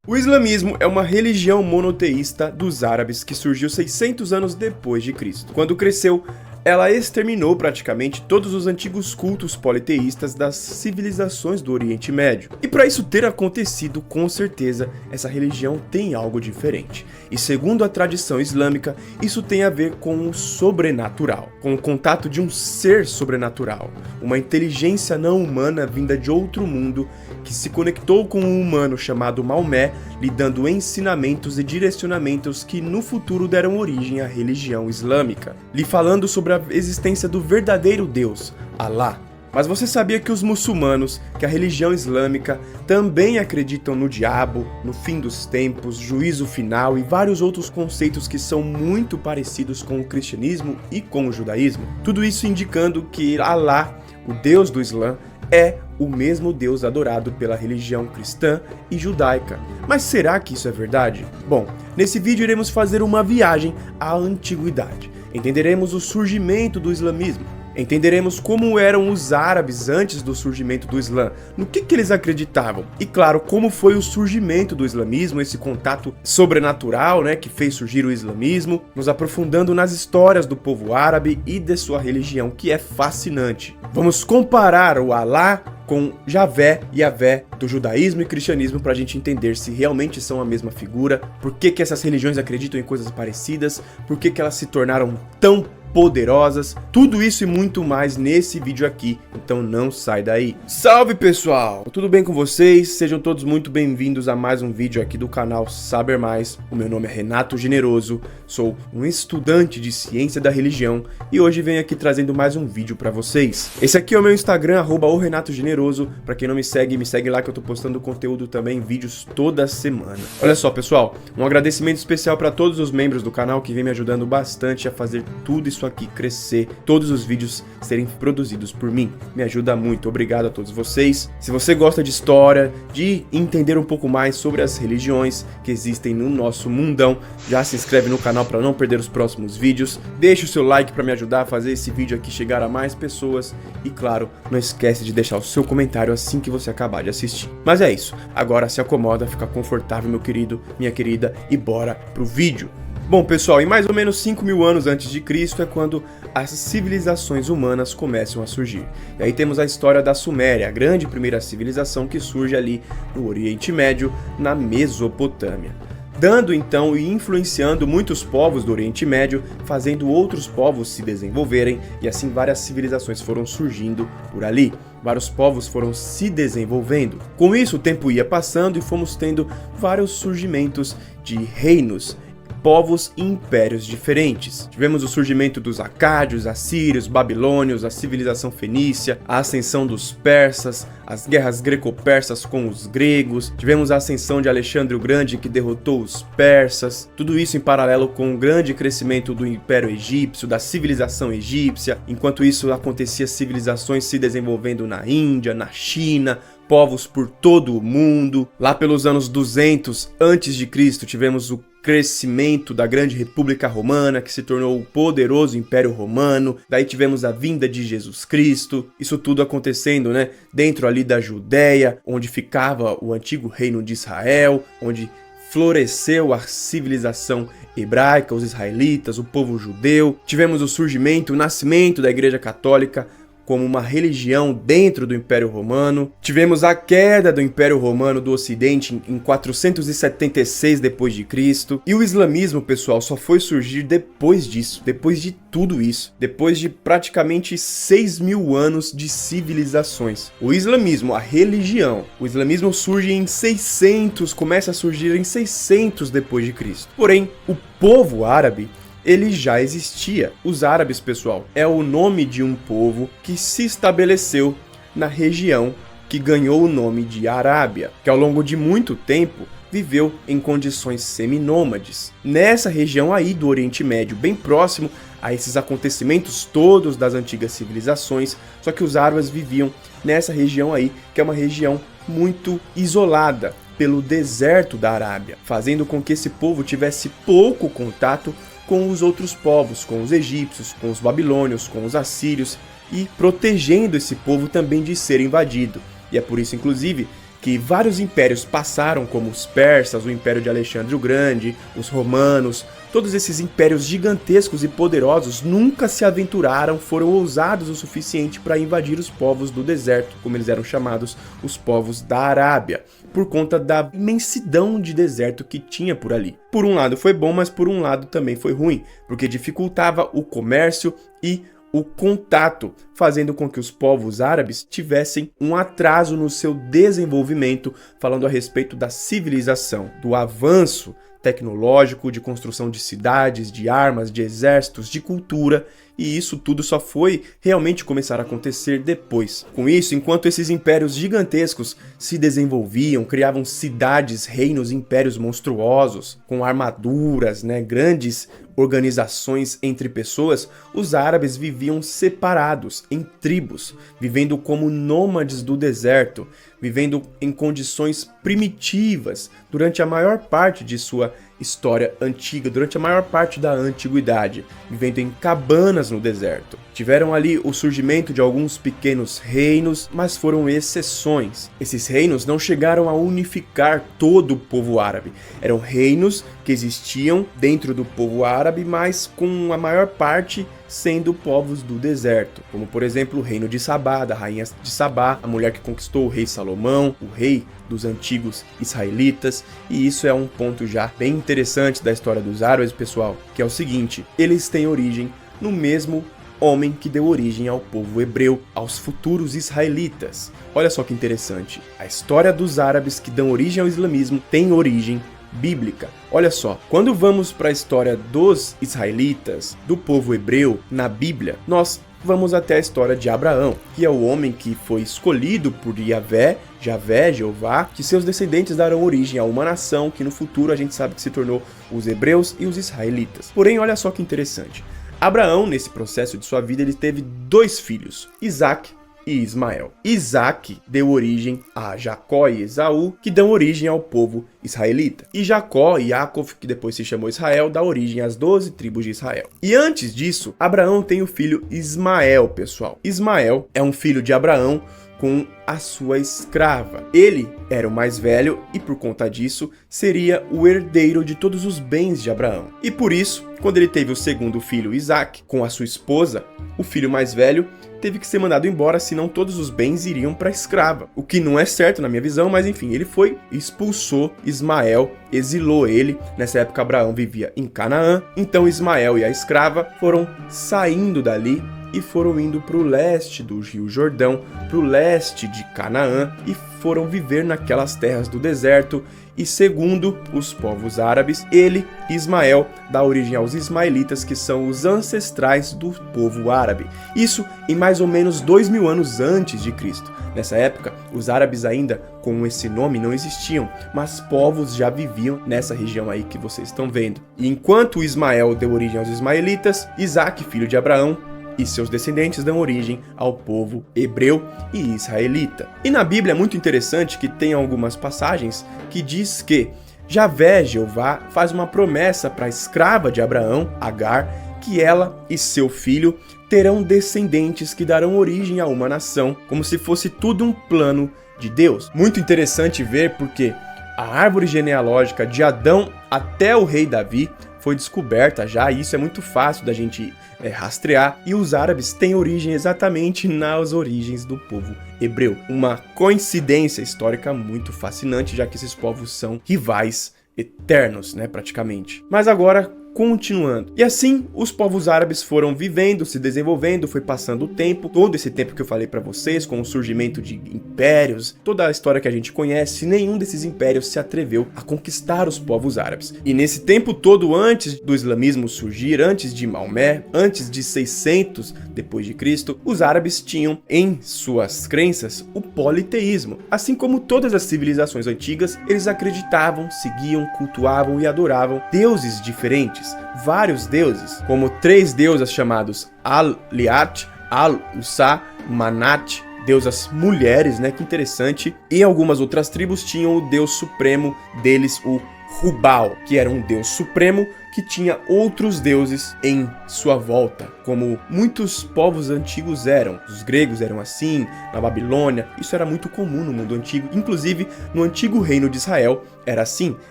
O islamismo é uma religião monoteísta dos árabes que surgiu 600 anos depois de Cristo. Quando cresceu, ela exterminou praticamente todos os antigos cultos politeístas das civilizações do Oriente Médio. E para isso ter acontecido, com certeza, essa religião tem algo diferente. E segundo a tradição islâmica, isso tem a ver com o sobrenatural, com o contato de um ser sobrenatural, uma inteligência não humana vinda de outro mundo que se conectou com um humano chamado Maomé, lhe dando ensinamentos e direcionamentos que no futuro deram origem à religião islâmica, lhe falando sobre a existência do verdadeiro Deus, Alá. Mas você sabia que os muçulmanos, que a religião islâmica, também acreditam no diabo, no fim dos tempos, juízo final e vários outros conceitos que são muito parecidos com o cristianismo e com o judaísmo? Tudo isso indicando que Alá, o Deus do Islã, é o mesmo Deus adorado pela religião cristã e judaica. Mas será que isso é verdade? Bom, nesse vídeo iremos fazer uma viagem à antiguidade. Entenderemos o surgimento do islamismo. Entenderemos como eram os árabes antes do surgimento do Islã, no que eles acreditavam. E claro, como foi o surgimento do islamismo, esse contato sobrenatural, que fez surgir o islamismo, nos aprofundando nas histórias do povo árabe e de sua religião, que é fascinante. Vamos comparar o Alá com Javé e Yahvé do judaísmo e cristianismo para a gente entender se realmente são a mesma figura, por que essas religiões acreditam em coisas parecidas, por que elas se tornaram tão poderosas, tudo isso e muito mais nesse vídeo aqui, então não sai daí. Salve pessoal, tudo bem com vocês? Sejam todos muito bem-vindos a mais um vídeo aqui do canal Saber Mais. O meu nome é Renato Generoso, sou um estudante de ciência da religião e hoje venho aqui trazendo mais um vídeo para vocês. Esse aqui é o meu Instagram, @oRenatoGeneroso, para quem não me segue lá que eu tô postando conteúdo também, vídeos toda semana. Olha só pessoal, um agradecimento especial para todos os membros do canal que vem me ajudando bastante a fazer tudo isso aqui crescer, todos os vídeos serem produzidos por mim. Me ajuda muito, obrigado a todos vocês. Se você gosta de história, de entender um pouco mais sobre as religiões que existem no nosso mundão, já se inscreve no canal para não perder os próximos vídeos, deixa o seu like para me ajudar a fazer esse vídeo aqui chegar a mais pessoas e claro, não esquece de deixar o seu comentário assim que você acabar de assistir. Mas é isso, agora se acomoda, fica confortável meu querido, minha querida e bora pro vídeo. Bom pessoal, em mais ou menos 5.000 anos antes de Cristo é quando as civilizações humanas começam a surgir. E aí temos a história da Suméria, a grande primeira civilização que surge ali no Oriente Médio, na Mesopotâmia. Dando então e influenciando muitos povos do Oriente Médio, fazendo outros povos se desenvolverem e assim várias civilizações foram surgindo por ali. Vários povos foram se desenvolvendo. Com isso o tempo ia passando e fomos tendo vários surgimentos de reinos, povos e impérios diferentes. Tivemos o surgimento dos acádios, assírios, babilônios, a civilização fenícia, a ascensão dos persas, as guerras greco-persas com os gregos, tivemos a ascensão de Alexandre o Grande que derrotou os persas, tudo isso em paralelo com o grande crescimento do Império Egípcio, da civilização egípcia, enquanto isso acontecia civilizações se desenvolvendo na Índia, na China, povos por todo o mundo. Lá pelos anos 200 a.C. tivemos o crescimento da grande República Romana, que se tornou o poderoso Império Romano. Daí tivemos a vinda de Jesus Cristo. Isso tudo acontecendo, dentro ali da Judéia, onde ficava o antigo reino de Israel, onde floresceu a civilização hebraica, os israelitas, o povo judeu. Tivemos o surgimento, o nascimento da Igreja Católica como uma religião dentro do Império Romano. Tivemos a queda do Império Romano do Ocidente em 476 d.C. E o islamismo, pessoal, só foi surgir depois disso, depois de tudo isso, depois de praticamente 6.000 anos de civilizações. O islamismo, a religião, o islamismo surge em 600, começa a surgir em 600 d.C. Porém, o povo árabe, ele já existia. Os árabes, pessoal, é o nome de um povo que se estabeleceu na região que ganhou o nome de Arábia, que ao longo de muito tempo viveu em condições seminômades. Nessa região aí do Oriente Médio, bem próximo a esses acontecimentos todos das antigas civilizações, só que os árabes viviam nessa região aí, que é uma região muito isolada pelo deserto da Arábia, fazendo com que esse povo tivesse pouco contato com os outros povos, com os egípcios, com os babilônios, com os assírios e protegendo esse povo também de ser invadido. E é por isso, inclusive, que vários impérios passaram, como os persas, o Império de Alexandre o Grande, os romanos. Todos esses impérios gigantescos e poderosos nunca se aventuraram, foram ousados o suficiente para invadir os povos do deserto, como eles eram chamados, os povos da Arábia, por conta da imensidão de deserto que tinha por ali. Por um lado foi bom, mas por um lado também foi ruim, porque dificultava o comércio e o contato, fazendo com que os povos árabes tivessem um atraso no seu desenvolvimento, falando a respeito da civilização, do avanço tecnológico, de construção de cidades, de armas, de exércitos, de cultura, e isso tudo só foi realmente começar a acontecer depois. Com isso, enquanto esses impérios gigantescos se desenvolviam, criavam cidades, reinos, impérios monstruosos, com armaduras, grandes organizações entre pessoas, os árabes viviam separados, em tribos, vivendo como nômades do deserto, vivendo em condições primitivas durante a maior parte de sua história antiga, durante a maior parte da antiguidade, vivendo em cabanas no deserto. Tiveram ali o surgimento de alguns pequenos reinos, mas foram exceções. Esses reinos não chegaram a unificar todo o povo árabe. Eram reinos que existiam dentro do povo árabe, mas com a maior parte sendo povos do deserto, como por exemplo o reino de Sabá, da rainha de Sabá, a mulher que conquistou o rei Salomão, o rei dos antigos israelitas, e isso é um ponto já bem interessante da história dos árabes, pessoal, que é o seguinte: eles têm origem no mesmo homem que deu origem ao povo hebreu, aos futuros israelitas. Olha só que interessante, a história dos árabes que dão origem ao islamismo tem origem bíblica. Olha só, quando vamos para a história dos israelitas, do povo hebreu, na Bíblia, nós vamos até a história de Abraão, que é o homem que foi escolhido por Javé, Jeová, que seus descendentes darão origem a uma nação que no futuro a gente sabe que se tornou os hebreus e os israelitas. Porém, olha só que interessante. Abraão, nesse processo de sua vida, ele teve 2 filhos, Isaac e Ismael. Isaac deu origem a Jacó e Esaú, que dão origem ao povo israelita. E Jacó e Jacó, que depois se chamou Israel, dá origem às 12 tribos de Israel. E antes disso, Abraão tem o filho Ismael, pessoal. Ismael é um filho de Abraão com a sua escrava. Ele era o mais velho e, por conta disso, seria o herdeiro de todos os bens de Abraão. E por isso, quando ele teve o segundo filho, Isaac, com a sua esposa, o filho mais velho teve que ser mandado embora, senão todos os bens iriam para a escrava. O que não é certo na minha visão, mas enfim, ele foi, expulsou Ismael, exilou ele. Nessa época, Abraão vivia em Canaã, então Ismael e a escrava foram saindo dali e foram indo para o leste do Rio Jordão, para o leste de Canaã, e foram viver naquelas terras do deserto. E segundo os povos árabes, ele, Ismael, dá origem aos ismaelitas, que são os ancestrais do povo árabe. Isso em mais ou menos 2000 anos antes de Cristo. Nessa época, os árabes ainda com esse nome não existiam, mas povos já viviam nessa região aí que vocês estão vendo. E enquanto Ismael deu origem aos ismaelitas, Isaac, filho de Abraão, e seus descendentes dão origem ao povo hebreu e israelita. E na Bíblia é muito interessante que tem algumas passagens que diz que Javé, Jeová, faz uma promessa para a escrava de Abraão, Agar, que ela e seu filho terão descendentes que darão origem a uma nação, como se fosse tudo um plano de Deus. Muito interessante ver porque a árvore genealógica de Adão até o rei Davi foi descoberta já, e isso é muito fácil da gente rastrear, e os árabes têm origem exatamente nas origens do povo hebreu. Uma coincidência histórica muito fascinante, já que esses povos são rivais eternos, praticamente. Mas agora, continuando. E assim, os povos árabes foram vivendo, se desenvolvendo, foi passando o tempo, todo esse tempo que eu falei pra vocês, com o surgimento de impérios, toda a história que a gente conhece, nenhum desses impérios se atreveu a conquistar os povos árabes. E nesse tempo todo, antes do islamismo surgir, antes de Maomé, antes de 600 depois de Cristo, os árabes tinham em suas crenças o politeísmo. Assim como todas as civilizações antigas, eles acreditavam, seguiam, cultuavam e adoravam deuses diferentes. Vários deuses, como 3 deusas chamados Al-Liat, Al-Ussá, Manat, deusas mulheres, que interessante. E algumas outras tribos tinham o deus supremo deles, o Hubal, que era um deus supremo que tinha outros deuses em sua volta, como muitos povos antigos eram. Os gregos eram assim, na Babilônia, isso era muito comum no mundo antigo, inclusive no antigo reino de Israel era assim,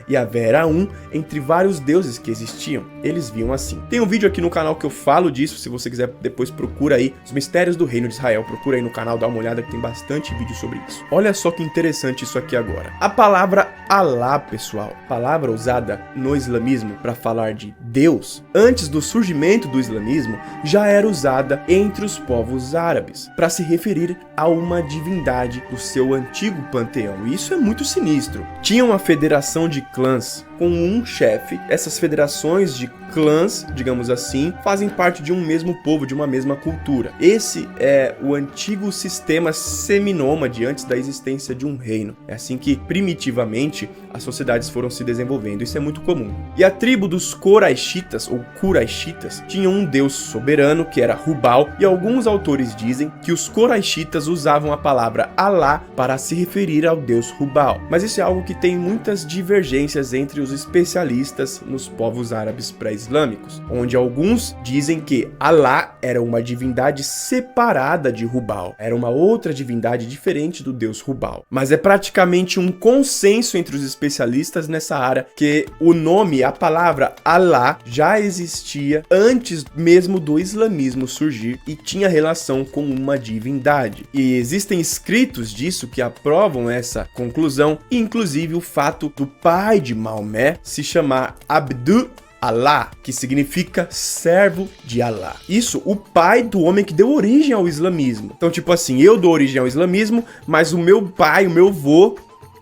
Yahvé era um entre vários deuses que existiam, eles viam assim. Tem um vídeo aqui no canal que eu falo disso, se você quiser depois procura aí, os mistérios do reino de Israel, procura aí no canal, dá uma olhada que tem bastante vídeo sobre isso. Olha só que interessante isso aqui agora. A palavra Alá, pessoal, palavra usada no islamismo para falar de Deus, antes do surgimento do islamismo, já era usada entre os povos árabes, para se referir a uma divindade do seu antigo panteão. E isso é muito sinistro. Tinha uma federação de clãs com um chefe. Essas federações de clãs, digamos assim, fazem parte de um mesmo povo, de uma mesma cultura. Esse é o antigo sistema seminômade antes da existência de um reino. É assim que, primitivamente, as sociedades foram se desenvolvendo. Isso é muito comum. E a tribo dos Coraixitas, ou Quraixitas, tinha um deus soberano, que era Hubal, e alguns autores dizem que os Coraixitas usavam a palavra Alá para se referir ao deus Hubal. Mas isso é algo que tem muitas divergências entre os especialistas nos povos árabes pré-islâmicos, onde alguns dizem que Alá era uma divindade separada de Hubal, era uma outra divindade diferente do deus Hubal. Mas é praticamente um consenso entre os especialistas nessa área que o nome, a palavra Alá, já existia antes mesmo do islamismo surgir e tinha relação com uma divindade. E existem escritos disso que aprovam essa conclusão, inclusive o fato do pai de Maomé se chamar Abdu Alá, que significa servo de Alá. Isso, o pai do homem que deu origem ao islamismo. Então, tipo assim, eu dou origem ao islamismo, mas o meu pai, o meu avô,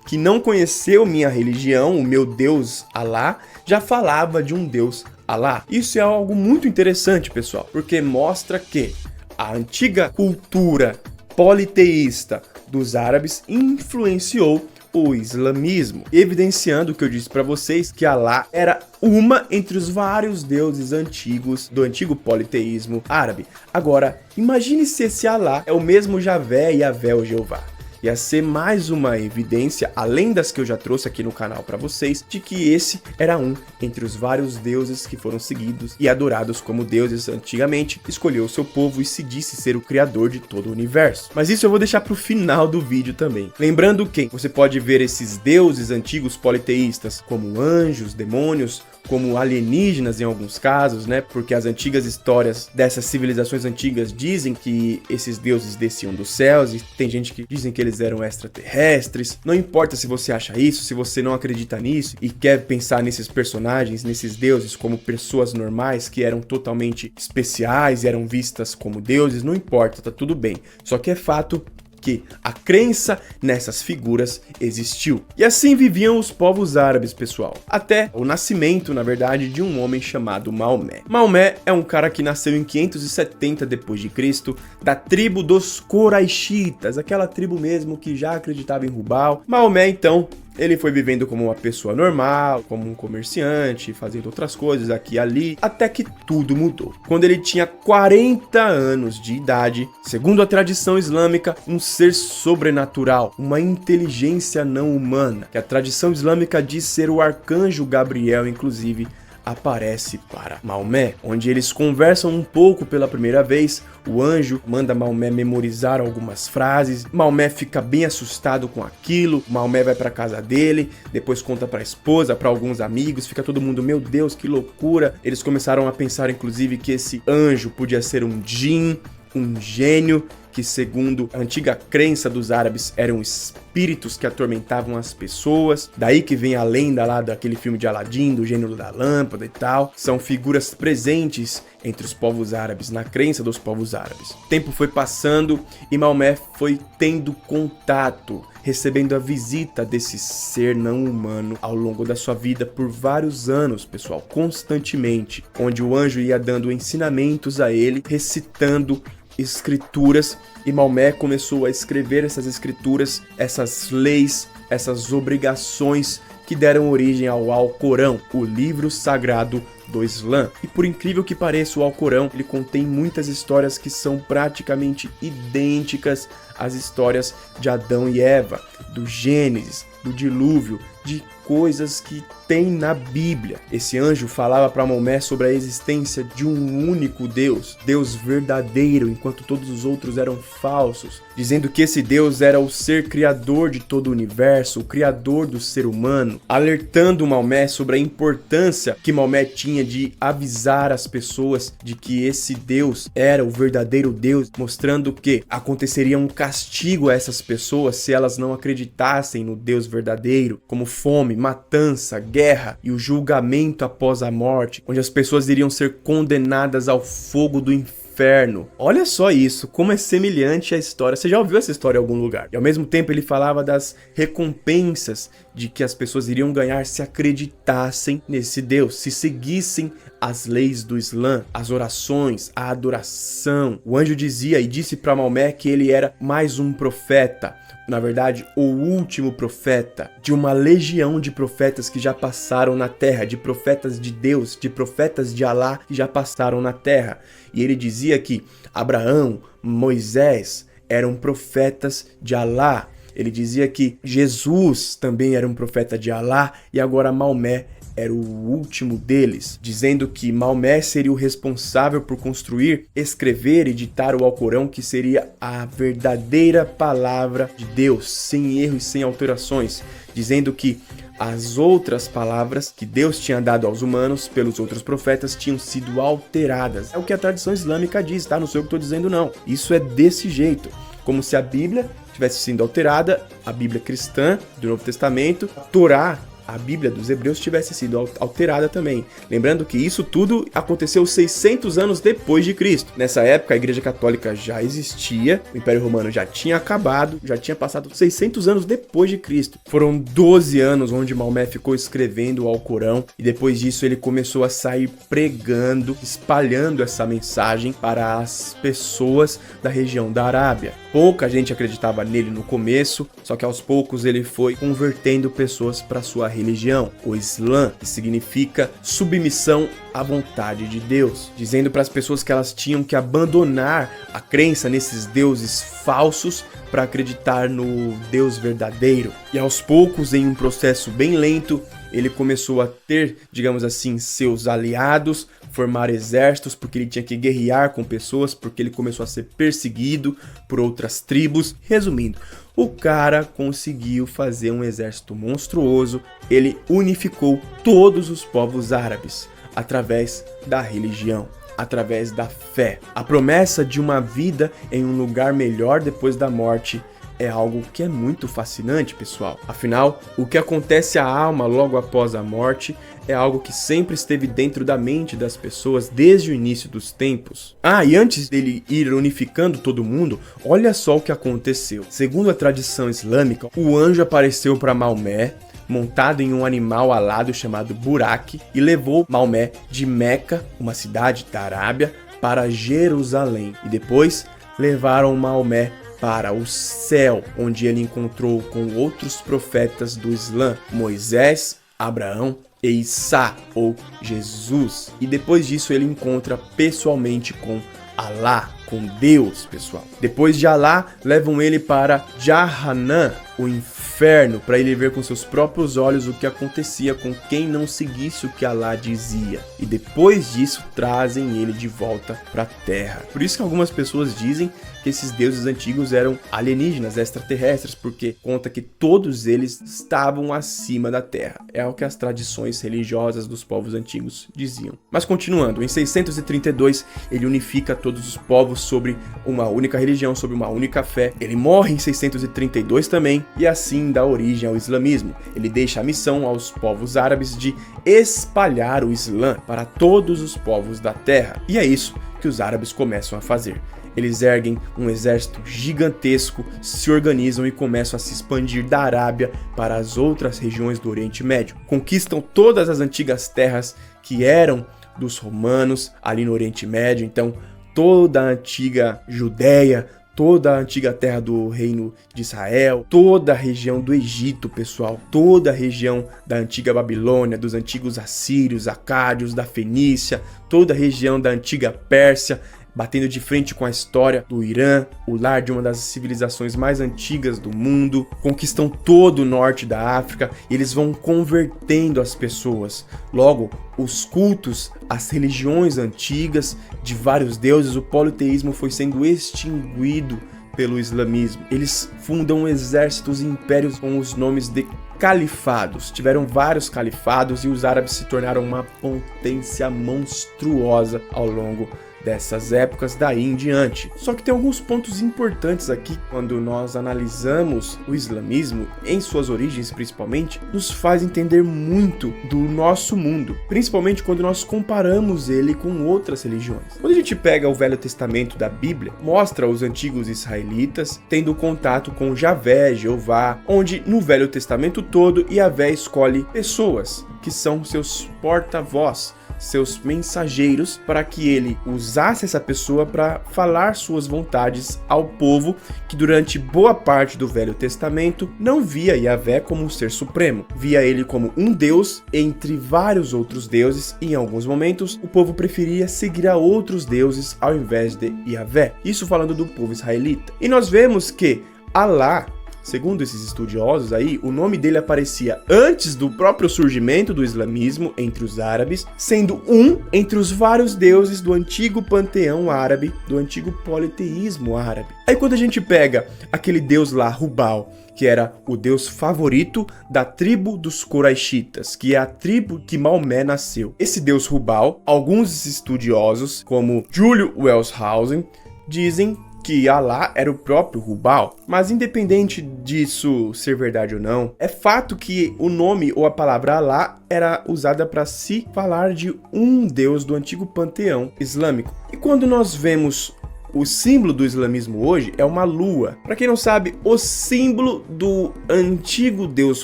que não conheceu minha religião, o meu Deus Alá, já falava de um Deus Alá. Isso é algo muito interessante, pessoal, porque mostra que a antiga cultura politeísta dos árabes influenciou o islamismo, evidenciando o que eu disse para vocês, que Alá era uma entre os vários deuses antigos do antigo politeísmo árabe. Agora, imagine se esse Alá é o mesmo Javé e Yahvé, o Jeová. Ia ser mais uma evidência, além das que eu já trouxe aqui no canal para vocês, de que esse era um entre os vários deuses que foram seguidos e adorados como deuses antigamente, escolheu o seu povo e se disse ser o criador de todo o universo. Mas isso eu vou deixar pro final do vídeo também. Lembrando que você pode ver esses deuses antigos politeístas como anjos, demônios, como alienígenas em alguns casos, né? Porque as antigas histórias dessas civilizações antigas dizem que esses deuses desciam dos céus e tem gente que dizem que eles eram extraterrestres. Não importa se você acha isso, se você não acredita nisso e quer pensar nesses personagens, nesses deuses como pessoas normais que eram totalmente especiais e eram vistas como deuses, não importa, tá tudo bem. Só que é fato que a crença nessas figuras existiu. E assim viviam os povos árabes, pessoal. Até o nascimento, na verdade, de um homem chamado Maomé. Maomé é um cara que nasceu em 570 d.C., da tribo dos Coraixitas, aquela tribo mesmo que já acreditava em Hubal. Maomé, então, ele foi vivendo como uma pessoa normal, como um comerciante, fazendo outras coisas aqui e ali, até que tudo mudou. Quando ele tinha 40 anos de idade, segundo a tradição islâmica, um ser sobrenatural, uma inteligência não humana, que a tradição islâmica diz ser o arcanjo Gabriel, inclusive, aparece para Maomé, onde eles conversam um pouco pela primeira vez. O anjo manda Maomé memorizar algumas frases. Maomé fica bem assustado com aquilo. Maomé vai para casa dele, depois conta para a esposa, para alguns amigos. Fica todo mundo, meu Deus, que loucura. Eles começaram a pensar, inclusive, que esse anjo podia ser um djinn, um gênio, que segundo a antiga crença dos árabes eram espíritos que atormentavam as pessoas. Daí que vem a lenda lá daquele filme de Aladim, do gênio da lâmpada e tal. São figuras presentes entre os povos árabes, na crença dos povos árabes. O tempo foi passando e Maomé foi tendo contato, recebendo a visita desse ser não humano ao longo da sua vida por vários anos, pessoal, constantemente, onde o anjo ia dando ensinamentos a ele, recitando escrituras, e Maomé começou a escrever essas escrituras, essas leis, essas obrigações que deram origem ao Alcorão, o livro sagrado do Islã. E por incrível que pareça, o Alcorão, ele contém muitas histórias que são praticamente idênticas às histórias de Adão e Eva, do Gênesis, do dilúvio, de coisas que tem na Bíblia. Esse anjo falava para Maomé sobre a existência de um único Deus, Deus verdadeiro, enquanto todos os outros eram falsos, dizendo que esse Deus era o ser criador de todo o universo, o criador do ser humano, alertando Maomé sobre a importância que Maomé tinha de avisar as pessoas de que esse Deus era o verdadeiro Deus, mostrando que aconteceria um castigo a essas pessoas se elas não acreditassem no Deus verdadeiro, como fome, matança, guerra e o julgamento após a morte, onde as pessoas iriam ser condenadas ao fogo do inferno. Olha só isso, como é semelhante à história. Você já ouviu essa história em algum lugar? E ao mesmo tempo ele falava das recompensas de que as pessoas iriam ganhar se acreditassem nesse Deus, se seguissem as leis do Islã, as orações, a adoração. O anjo dizia e disse para Maomé que ele era mais um profeta, na verdade, o último profeta de uma legião de profetas que já passaram na terra, de profetas de Deus, de profetas de Alá que já passaram na terra. E ele dizia que Abraão, Moisés eram profetas de Alá. Ele dizia que Jesus também era um profeta de Alá e agora Maomé era o último deles, dizendo que Maomé seria o responsável por construir, escrever e ditar o Alcorão, que seria a verdadeira palavra de Deus, sem erro e sem alterações, dizendo que as outras palavras que Deus tinha dado aos humanos pelos outros profetas tinham sido alteradas. É o que a tradição islâmica diz, tá? Não sei o que estou dizendo não. Isso é desse jeito, como se a Bíblia tivesse sido alterada, a Bíblia cristã do Novo Testamento, a Torá, a Bíblia dos Hebreus, tivesse sido alterada também. Lembrando que isso tudo aconteceu 600 anos depois de Cristo. Nessa época, a Igreja Católica já existia, o Império Romano já tinha acabado, já tinha passado 600 anos depois de Cristo. Foram 12 anos onde Maomé ficou escrevendo o Alcorão e depois disso ele começou a sair pregando, espalhando essa mensagem para as pessoas da região da Arábia. Pouca gente acreditava nele no começo, só que aos poucos ele foi convertendo pessoas para sua religião, o Islã, que significa submissão à vontade de Deus, dizendo para as pessoas que elas tinham que abandonar a crença nesses deuses falsos para acreditar no Deus verdadeiro. E aos poucos, em um processo bem lento, ele começou a ter, digamos assim, seus aliados, formar exércitos, porque ele tinha que guerrear com pessoas, porque ele começou a ser perseguido por outras tribos. Resumindo, o cara conseguiu fazer um exército monstruoso, ele unificou todos os povos árabes através da religião, através da fé. A promessa de uma vida em um lugar melhor depois da morte é algo que é muito fascinante, pessoal. Afinal, o que acontece à alma logo após a morte é algo que sempre esteve dentro da mente das pessoas desde o início dos tempos. E antes dele ir unificando todo mundo, olha só o que aconteceu. Segundo a tradição islâmica, o anjo apareceu para Maomé, montado em um animal alado chamado Burak, e levou Maomé de Meca, uma cidade da Arábia, para Jerusalém. E depois levaram Maomé para o céu, onde ele encontrou com outros profetas do Islã, Moisés, Abraão e Isa, ou Jesus. E depois disso ele encontra pessoalmente com Alá, com Deus, pessoal. Depois de Alá, levam ele para Jahannam, o inferno, para ele ver com seus próprios olhos o que acontecia com quem não seguisse o que Alá dizia. E depois disso, trazem ele de volta para a terra. Por isso que algumas pessoas dizem que esses deuses antigos eram alienígenas, extraterrestres, porque conta que todos eles estavam acima da terra. É o que as tradições religiosas dos povos antigos diziam. Mas continuando, em 632 ele unifica todos os povos sobre uma única religião, sobre uma única fé. Ele morre em 632 também, e assim dá origem ao islamismo. Ele deixa a missão aos povos árabes de espalhar o Islã para todos os povos da terra. E é isso que os árabes começam a fazer. Eles erguem um exército gigantesco, se organizam e começam a se expandir da Arábia para as outras regiões do Oriente Médio. Conquistam todas as antigas terras que eram dos romanos ali no Oriente Médio. Então, toda a antiga Judéia, toda a antiga terra do reino de Israel, toda a região do Egito, pessoal, toda a região da antiga Babilônia, dos antigos assírios, acádios, da Fenícia, toda a região da antiga Pérsia. batendo de frente com a história do Irã, o lar de uma das civilizações mais antigas do mundo, conquistam todo o norte da África e eles vão convertendo as pessoas. Logo, os cultos, as religiões antigas de vários deuses, o politeísmo foi sendo extinguido pelo islamismo. Eles fundam exércitos e impérios com os nomes de califados. Tiveram vários califados e os árabes se tornaram uma potência monstruosa ao longo dessas épocas daí em diante. Só que tem alguns pontos importantes aqui quando nós analisamos o islamismo, em suas origens principalmente, nos faz entender muito do nosso mundo, principalmente quando nós comparamos ele com outras religiões. Quando a gente pega o Velho Testamento da Bíblia, mostra os antigos israelitas tendo contato com Javé, Jeová, onde no Velho Testamento todo Javé escolhe pessoas que são seus porta-voz, seus mensageiros, para que ele usasse essa pessoa para falar suas vontades ao povo que durante boa parte do Velho Testamento não via Javé como um ser supremo, via ele como um deus entre vários outros deuses e em alguns momentos o povo preferia seguir a outros deuses ao invés de Javé. Isso falando do povo israelita. E nós vemos que Alá, segundo esses estudiosos aí, o nome dele aparecia antes do próprio surgimento do islamismo entre os árabes, sendo um entre os vários deuses do antigo panteão árabe, do antigo politeísmo árabe. Aí quando a gente pega aquele deus lá, Hubal, que era o deus favorito da tribo dos Quraishitas, que é a tribo que Maomé nasceu. Esse deus Hubal, alguns estudiosos, como Julio Wellhausen, dizem que Alá era o próprio Hubal, mas independente disso ser verdade ou não, é fato que o nome ou a palavra Alá era usada para se falar de um deus do antigo panteão islâmico. E quando nós vemos o símbolo do islamismo hoje é uma lua. Para quem não sabe, o símbolo do antigo deus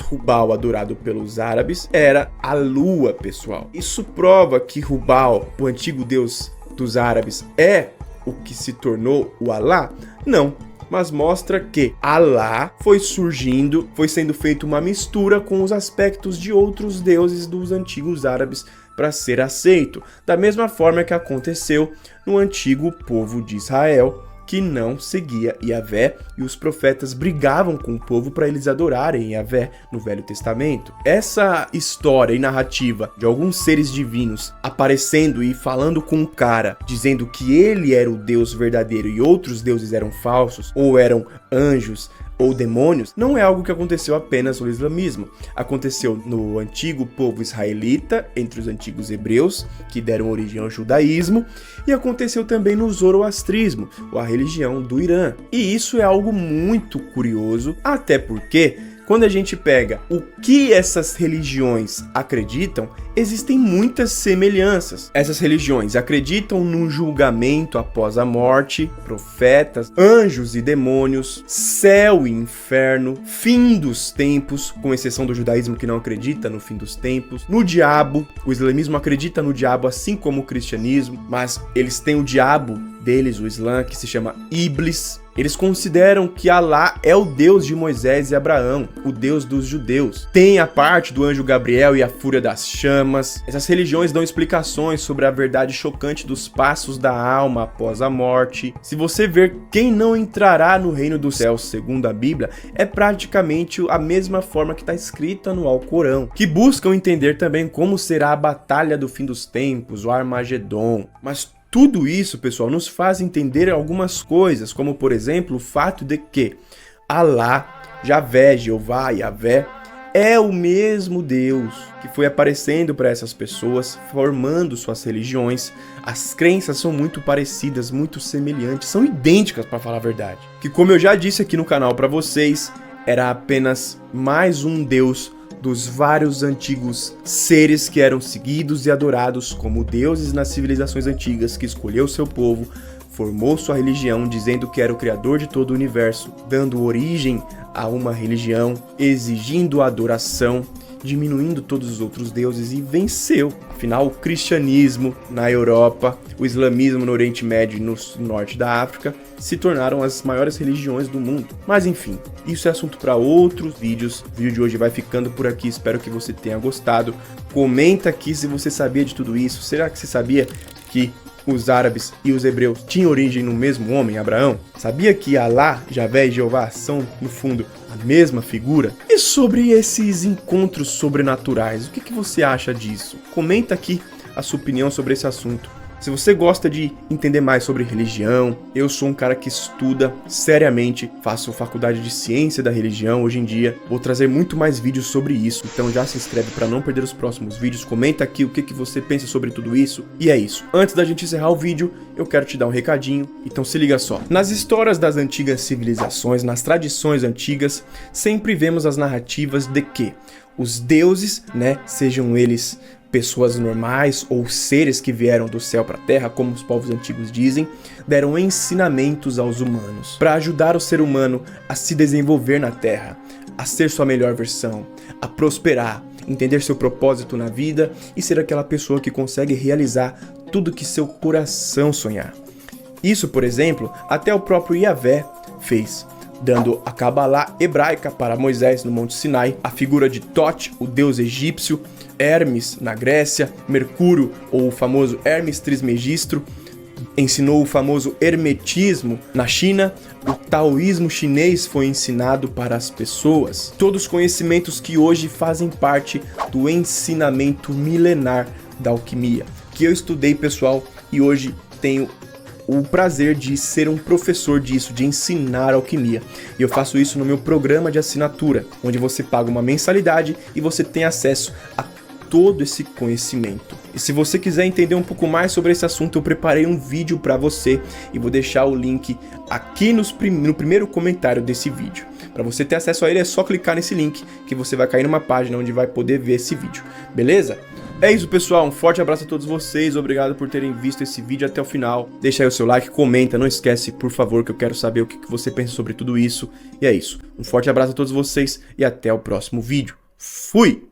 Hubal adorado pelos árabes era a lua, pessoal. Isso prova que Hubal, o antigo deus dos árabes, é o que se tornou o Alá? Não, mas mostra que Alá foi surgindo, foi sendo feita uma mistura com os aspectos de outros deuses dos antigos árabes para ser aceito, da mesma forma que aconteceu no antigo povo de Israel, que não seguia Javé, e os profetas brigavam com o povo para eles adorarem Javé no Velho Testamento. Essa história e narrativa de alguns seres divinos aparecendo e falando com um cara, dizendo que ele era o Deus verdadeiro e outros deuses eram falsos, ou eram anjos, ou demônios, não é algo que aconteceu apenas no islamismo. Aconteceu no antigo povo israelita, entre os antigos hebreus, que deram origem ao judaísmo, e aconteceu também no zoroastrismo, a religião do Irã. E isso é algo muito curioso, até porque quando a gente pega o que essas religiões acreditam, existem muitas semelhanças. Essas religiões acreditam no julgamento após a morte, profetas, anjos e demônios, céu e inferno, fim dos tempos, com exceção do judaísmo que não acredita no fim dos tempos, no diabo. O islamismo acredita no diabo assim como o cristianismo, mas eles têm o diabo deles, o Islã, que se chama Iblis. Eles consideram que Alá é o Deus de Moisés e Abraão, o Deus dos judeus. Tem a parte do anjo Gabriel e a fúria das chamas. Essas religiões dão explicações sobre a verdade chocante dos passos da alma após a morte. Se você ver quem não entrará no reino dos céus, segundo a Bíblia, é praticamente a mesma forma que está escrita no Alcorão, que buscam entender também como será a batalha do fim dos tempos, o Armagedon. Mas tudo isso, pessoal, nos faz entender algumas coisas, como por exemplo o fato de que Alá, Javé, Jeová, Javé, é o mesmo Deus que foi aparecendo para essas pessoas, formando suas religiões. As crenças são muito parecidas, muito semelhantes, são idênticas, para falar a verdade. Que, como eu já disse aqui no canal para vocês, era apenas mais um Deus dos vários antigos seres que eram seguidos e adorados como deuses nas civilizações antigas, que escolheu seu povo, formou sua religião dizendo que era o criador de todo o universo, dando origem a uma religião, exigindo adoração, diminuindo todos os outros deuses, e venceu. Afinal, o cristianismo na Europa, o islamismo no Oriente Médio e no norte da África se tornaram as maiores religiões do mundo. Mas enfim, isso é assunto para outros vídeos. O vídeo de hoje vai ficando por aqui, espero que você tenha gostado. Comenta aqui se você sabia de tudo isso. Será que você sabia que os árabes e os hebreus tinham origem no mesmo homem, Abraão? Sabia que Alá, Javé e Jeová são, no fundo, a mesma figura? E sobre esses encontros sobrenaturais, o que você acha disso? Comenta aqui a sua opinião sobre esse assunto. Se você gosta de entender mais sobre religião, eu sou um cara que estuda seriamente, faço faculdade de ciência da religião hoje em dia, vou trazer muito mais vídeos sobre isso, então já se inscreve para não perder os próximos vídeos, comenta aqui o que você pensa sobre tudo isso, e é isso. Antes da gente encerrar o vídeo, eu quero te dar um recadinho, então se liga só. Nas histórias das antigas civilizações, nas tradições antigas, sempre vemos as narrativas de que os deuses, sejam eles pessoas normais ou seres que vieram do céu para a terra, como os povos antigos dizem, deram ensinamentos aos humanos para ajudar o ser humano a se desenvolver na terra, a ser sua melhor versão, a prosperar, entender seu propósito na vida e ser aquela pessoa que consegue realizar tudo que seu coração sonhar. Isso, por exemplo, até o próprio Yahvé fez, dando a Cabalá hebraica para Moisés no Monte Sinai, a figura de Thoth, o deus egípcio, Hermes na Grécia, Mercúrio, ou o famoso Hermes Trismegistro, ensinou o famoso hermetismo na China, o taoísmo chinês foi ensinado para as pessoas. Todos os conhecimentos que hoje fazem parte do ensinamento milenar da alquimia, que eu estudei, pessoal, e hoje tenho o prazer de ser um professor disso, de ensinar alquimia. E eu faço isso no meu programa de assinatura, onde você paga uma mensalidade e você tem acesso a todo esse conhecimento. E se você quiser entender um pouco mais sobre esse assunto, eu preparei um vídeo para você e vou deixar o link aqui no primeiro comentário desse vídeo. Para você ter acesso a ele é só clicar nesse link que você vai cair numa página onde vai poder ver esse vídeo, beleza? É isso, pessoal, um forte abraço a todos vocês, obrigado por terem visto esse vídeo até o final. Deixa aí o seu like, comenta, não esquece, por favor, que eu quero saber o que você pensa sobre tudo isso. E é isso, um forte abraço a todos vocês e até o próximo vídeo. Fui!